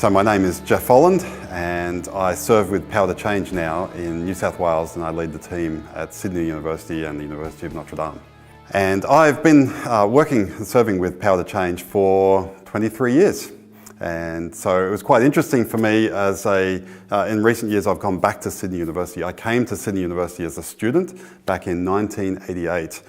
So my name is Geoff Folland and I serve with Power to Change now in New South Wales, and I lead the team at Sydney University and the University of Notre Dame. And I've been working and serving with Power to Change for 23 years. And so it was quite interesting for me as in recent years I've gone back to Sydney University. I came to Sydney University as a student back in 1988.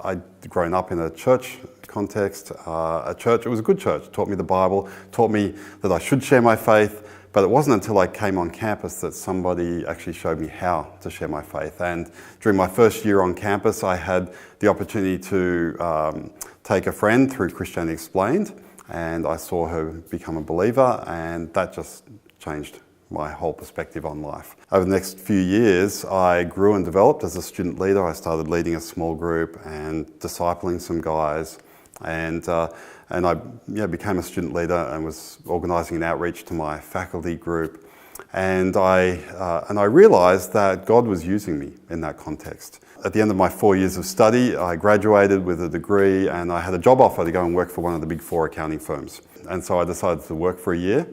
I'd grown up in a church context, it was a good church, taught me the Bible, taught me that I should share my faith, but it wasn't until I came on campus that somebody actually showed me how to share my faith. And during my first year on campus, I had the opportunity to take a friend through Christianity Explained, and I saw her become a believer, and that just changed my whole perspective on life. Over the next few years, I grew and developed as a student leader. I started leading a small group and discipling some guys, and I became a student leader and was organising an outreach to my faculty group. And I realised that God was using me in that context. At the end of my 4 years of study, I graduated with a degree and I had a job offer to go and work for one of the big 4 accounting firms. And so I decided to work for a year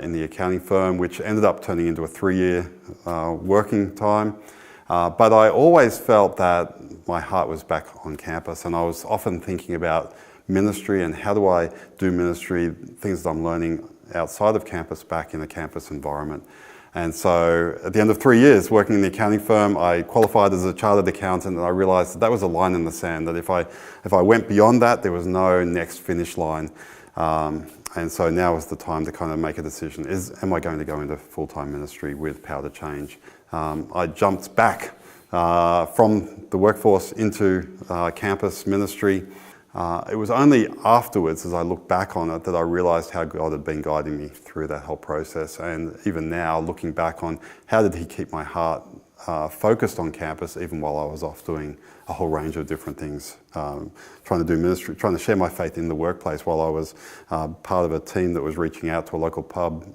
in the accounting firm, which ended up turning into a 3-year working time. But I always felt that my heart was back on campus, and I was often thinking about ministry and how do I do ministry, things that I'm learning outside of campus back in a campus environment. And so at the end of 3 years working in the accounting firm, I qualified as a chartered accountant, and I realised that was a line in the sand, that if I went beyond that, there was no next finish line. And so now is the time to kind of make a decision. Am I going to go into full-time ministry with Power to Change? I jumped back from the workforce into campus ministry. It was only afterwards, as I look back on it, that I realised how God had been guiding me through that whole process. And even now, looking back on how did He keep my heart focused on campus, even while I was off doing a whole range of different things, trying to do ministry, trying to share my faith in the workplace, while I was part of a team that was reaching out to a local pub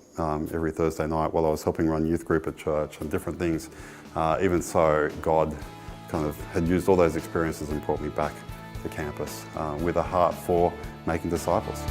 every Thursday night, while I was helping run youth group at church and different things. Even so, God kind of had used all those experiences and brought me back to campus with a heart for making disciples.